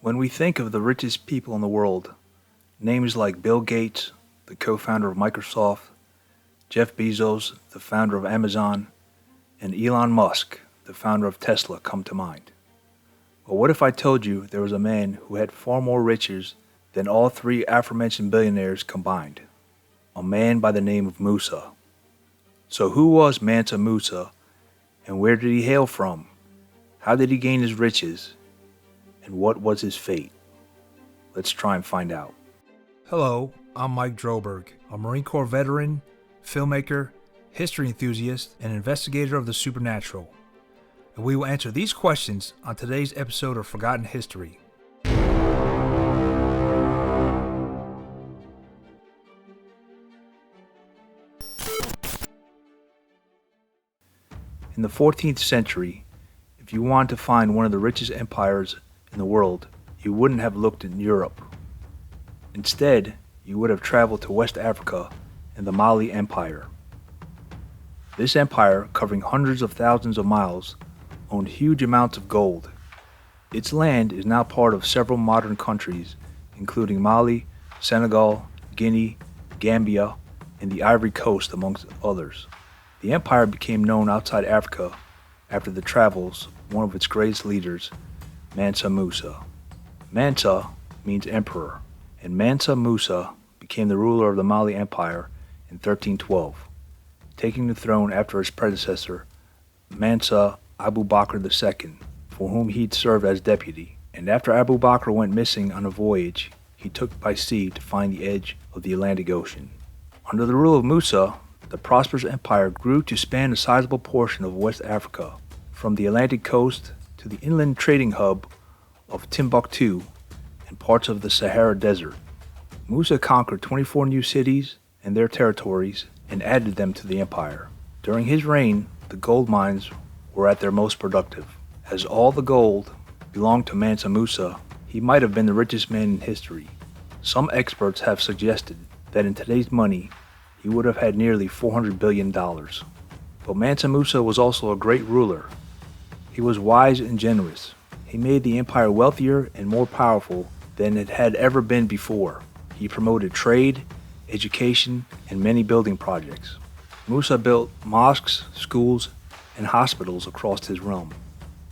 When we think of the richest people in the world, names like Bill Gates, the co-founder of Microsoft, Jeff Bezos, the founder of Amazon, and Elon Musk, the founder of Tesla, come to mind. But what if I told you there was a man who had far more riches than all three aforementioned billionaires combined? A man by the name of Musa. So who was Mansa Musa, and where did he hail from? How did he gain his riches? And what was his fate? Let's try and find out. Hello, I'm Mike Droberg, a Marine Corps veteran, filmmaker, history enthusiast, and investigator of the supernatural. And we will answer these questions on today's episode of Forgotten History. In the 14th century, if you wanted to find one of the richest empires in the world, you wouldn't have looked in Europe. Instead, you would have traveled to West Africa and the Mali Empire. This empire, covering hundreds of thousands of miles, owned huge amounts of gold. Its land is now part of several modern countries, including Mali, Senegal, Guinea, Gambia, and the Ivory Coast, amongst others. The empire became known outside Africa after the travels of one of its greatest leaders, Mansa Musa. Mansa means emperor, and Mansa Musa became the ruler of the Mali Empire in 1312, taking the throne after his predecessor, Mansa Abu Bakr II, for whom he'd served as deputy. And after Abu Bakr went missing on a voyage he took by sea to find the edge of the Atlantic Ocean. Under the rule of Musa, the prosperous empire grew to span a sizable portion of West Africa, from the Atlantic coast to the inland trading hub of Timbuktu and parts of the Sahara Desert. Musa conquered 24 new cities and their territories and added them to the empire. During his reign, the gold mines were at their most productive. As all the gold belonged to Mansa Musa, he might have been the richest man in history. Some experts have suggested that in today's money, he would have had nearly $400 billion. But Mansa Musa was also a great ruler. He was wise and generous. He made the empire wealthier and more powerful than it had ever been before. He promoted trade, education, and many building projects. Musa built mosques, schools, and hospitals across his realm.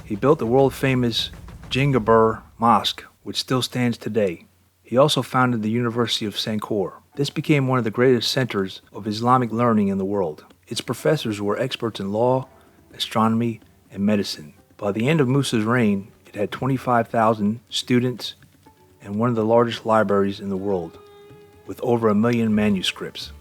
He built the world-famous Djinguereber Mosque, which still stands today. He also founded the University of Sankore. This became one of the greatest centers of Islamic learning in the world. Its professors were experts in law, astronomy, and medicine. By the end of Musa's reign, it had 25,000 students and one of the largest libraries in the world, with over 1 million manuscripts.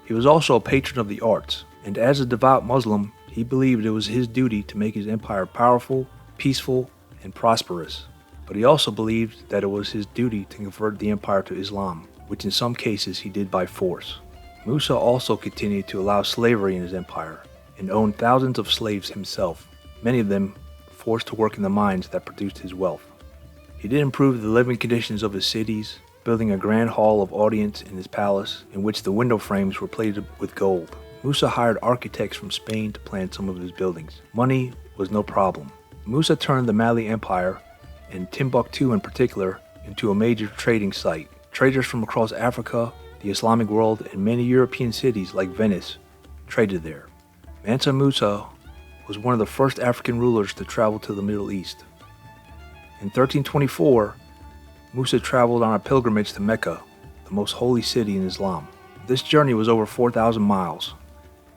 He was also a patron of the arts, and as a devout Muslim, he believed it was his duty to make his empire powerful, peaceful, and prosperous. But he also believed that it was his duty to convert the empire to Islam, which in some cases he did by force. Musa also continued to allow slavery in his empire and owned thousands of slaves himself, many of them forced to work in the mines that produced his wealth. He did improve the living conditions of his cities, building a grand hall of audience in his palace in which the window frames were plated with gold. Musa hired architects from Spain to plan some of his buildings. Money was no problem. Musa turned the Mali Empire, and Timbuktu in particular, into a major trading site. Traders from across Africa, the Islamic world, and many European cities like Venice traded there. Mansa Musa was one of the first African rulers to travel to the Middle East. In 1324, Musa traveled on a pilgrimage to Mecca, the most holy city in Islam. This journey was over 4,000 miles,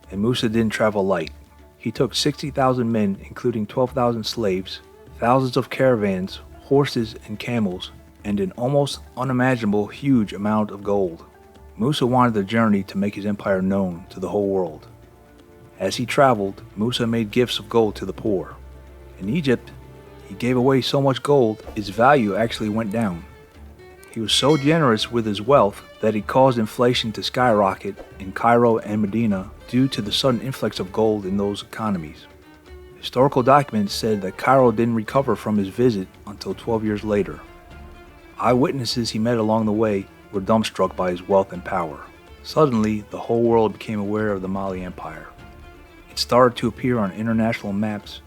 and Musa didn't travel light. He took 60,000 men, including 12,000 slaves, thousands of caravans, horses, and camels, and an almost unimaginable huge amount of gold. Musa wanted the journey to make his empire known to the whole world. As he traveled, Musa made gifts of gold to the poor. In Egypt, he gave away so much gold, its value actually went down. He was so generous with his wealth that he caused inflation to skyrocket in Cairo and Medina due to the sudden influx of gold in those economies. Historical documents said that Cairo didn't recover from his visit until 12 years later. Eyewitnesses he met along the way were dumbstruck by his wealth and power. Suddenly, the whole world became aware of the Mali Empire. It started to appear on international maps,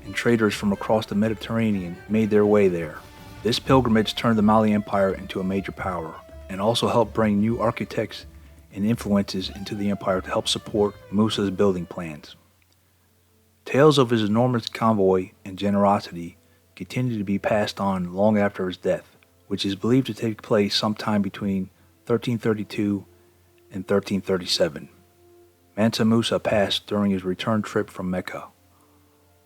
and traders from across the Mediterranean made their way there. This pilgrimage turned the Mali Empire into a major power, and also helped bring new architects and influences into the empire to help support Musa's building plans. Tales of his enormous convoy and generosity continue to be passed on long after his death, which is believed to take place sometime between 1332 and 1337. Mansa Musa passed during his return trip from Mecca.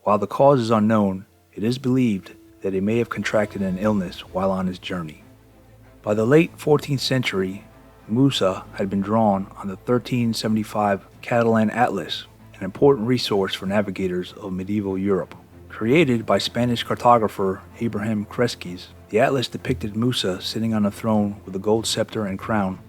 While the cause is unknown, it is believed that he may have contracted an illness while on his journey. By the late 14th century, Musa had been drawn on the 1375 Catalan Atlas, an important resource for navigators of medieval Europe. Created by Spanish cartographer Abraham Cresques, the atlas depicted Musa sitting on a throne with a gold scepter and crown,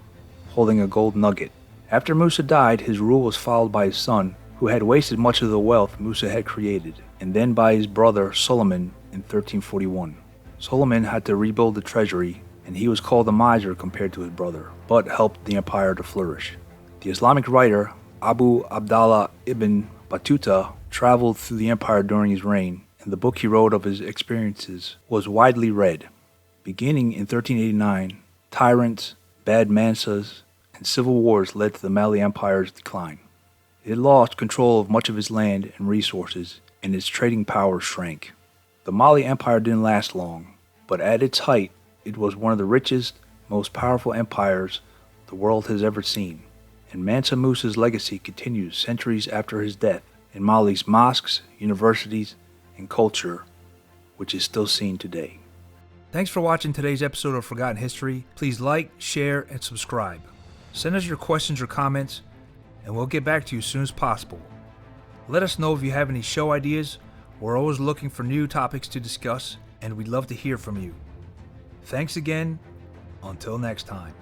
holding a gold nugget. After Musa died, his rule was followed by his son, who had wasted much of the wealth Musa had created, and then by his brother Solomon in 1341. Solomon had to rebuild the treasury, and he was called a miser compared to his brother, but helped the empire to flourish. The Islamic writer Abu Abdallah ibn Battuta traveled through the empire during his reign, and the book he wrote of his experiences was widely read. Beginning in 1389, tyrants, bad Mansas, and civil wars led to the Mali Empire's decline. It lost control of much of its land and resources, and its trading power shrank. The Mali Empire didn't last long, but at its height, it was one of the richest, most powerful empires the world has ever seen, and Mansa Musa's legacy continues centuries after his death in Mali's mosques, universities, and culture, which is still seen today. Thanks for watching today's episode of Forgotten History. Please like, share, and subscribe. Send us your questions or comments, and we'll get back to you as soon as possible. Let us know if you have any show ideas. We're always looking for new topics to discuss, and we'd love to hear from you. Thanks again. Until next time.